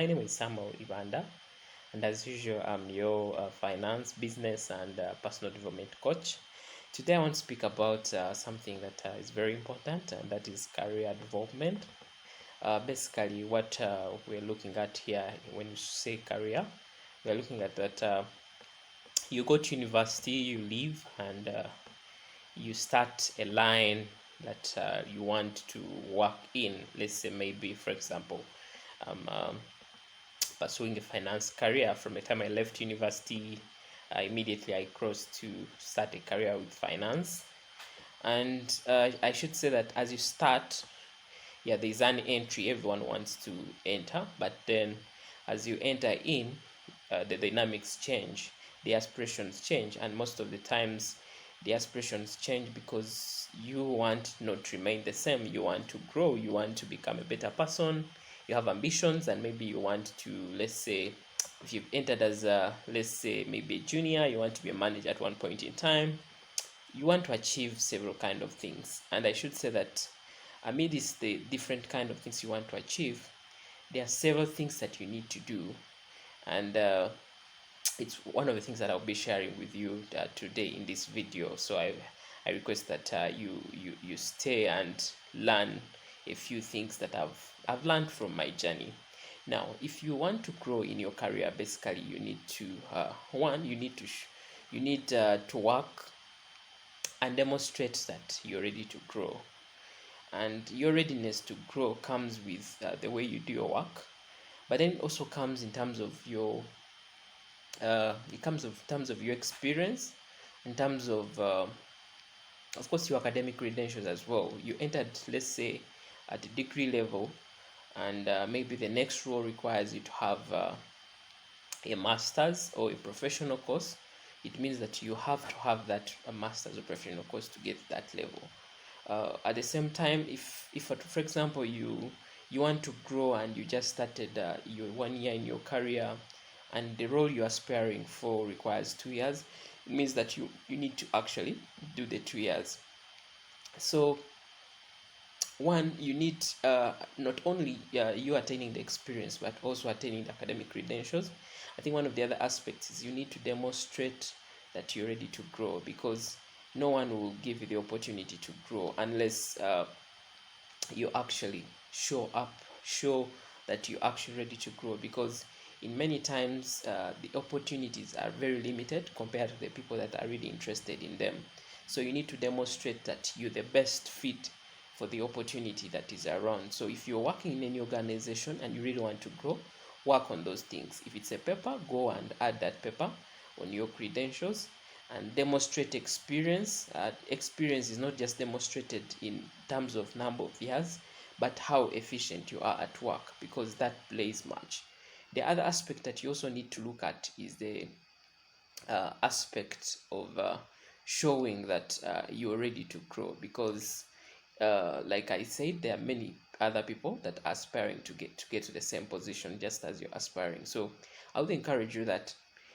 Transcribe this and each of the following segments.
My name is Samuel Ibanda, and as usual, I'm your finance, business, and personal development coach. Today, I want to speak about something that is very important, and that is career development. Basically, what we're looking at here when you say career, we're looking at that you go to university, you leave, and you start a line that you want to work in. Let's say, maybe, for example, pursuing a finance career. From the time I left university, immediately I crossed to start a career with finance. And I should say that as you start, yeah, there's an entry everyone wants to enter, but then as you enter in, the dynamics change, the aspirations change, and most of the times the aspirations change because you want not to remain the same. You want to grow, you want to become a better person, you have ambitions, and maybe you want to, let's say, if you've entered as a, let's say, maybe a junior, you want to be a manager at one point in time. You want to achieve several kind of things, and I should say that amidst the different kind of things you want to achieve, there are several things that you need to do, and it's one of the things that I'll be sharing with you today in this video. So I request that you stay and learn a few things that I've learned from my journey. Now, if you want to grow in your career, basically you need to one, you need to work and demonstrate that you're ready to grow. And your readiness to grow comes with the way you do your work, but then it also comes in terms of your it comes of terms of your experience, in terms of course, your academic credentials as well. You entered, let's say, at the degree level, and maybe the next role requires you to have a master's or a professional course. It means that you have to have that a master's or professional course to get that level. At the same time, if for example you want to grow and you just started your 1 year in your career, and the role you're aspiring for requires 2 years, it means that you need to actually do the 2 years. So one, you need not only you attaining the experience, but also attaining the academic credentials. I think one of the other aspects is you need to demonstrate that you're ready to grow, because no one will give you the opportunity to grow unless you actually show that you're actually ready to grow, because in many times the opportunities are very limited compared to the people that are really interested in them. So you need to demonstrate that you're the best fit for the opportunity that is around. So if you're working in any organization and you really want to grow, work on those things. If it's a paper, go and add that paper on your credentials and demonstrate experience. Experience is not just demonstrated in terms of number of years, but how efficient you are at work, because that plays much. The other aspect that you also need to look at is the aspect of showing that you're ready to grow, because like I said, there are many other people that are aspiring to get to the same position just as you're aspiring. So I would encourage you that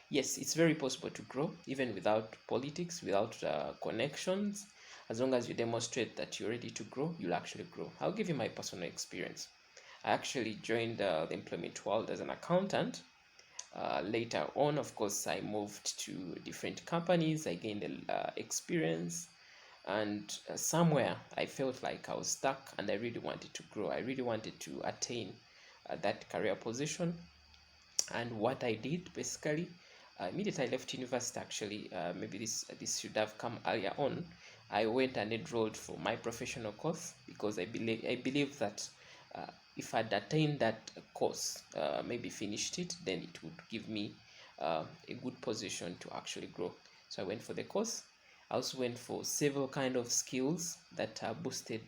yes, it's very possible to grow even without politics, without connections. As long as you demonstrate that you're ready to grow, you'll actually grow. I'll give you my personal experience. I actually joined the employment world as an accountant. Later on, of course, I moved to different companies. I gained experience, and somewhere I felt like I was stuck, and I really wanted to grow. I really wanted to attain that career position. And what I did basically, immediately I left university, actually, maybe this should have come earlier on. I went and enrolled for my professional course, because I believe that if I'd attained that course, maybe finished it, then it would give me a good position to actually grow. So I went for the course. I also went for several kind of skills that boosted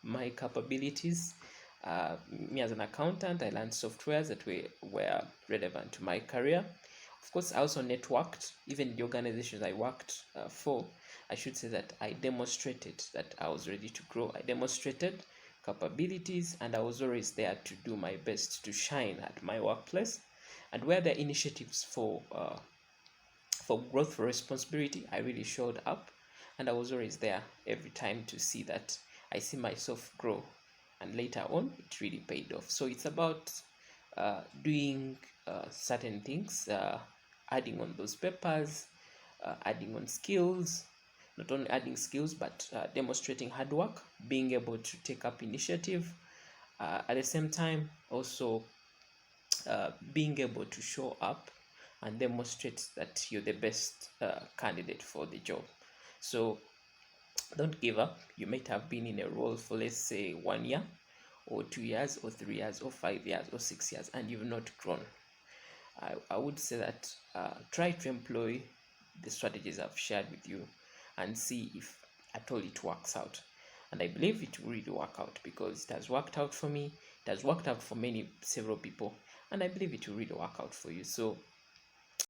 my capabilities. Me as an accountant, I learned softwares that were relevant to my career. Of course, I also networked. Even the organizations I worked for, I should say that I demonstrated that I was ready to grow. I demonstrated capabilities, and I was always there to do my best to shine at my workplace. And where there are initiatives for growth, for responsibility, I really showed up, and I was always there every time to see that I see myself grow, and later on it really paid off. So it's about doing certain things, adding on those papers, adding on skills, not only adding skills but demonstrating hard work, being able to take up initiative, at the same time also being able to show up and demonstrate that you're the best candidate for the job. So don't give up. You might have been in a role for, let's say, 1 year or 2 years or 3 years or 5 years or 6 years, and you've not grown. I would say that try to employ the strategies I've shared with you and see if at all it works out. And I believe it will really work out because it has worked out for me, it has worked out for several people, and I believe it will really work out for you. So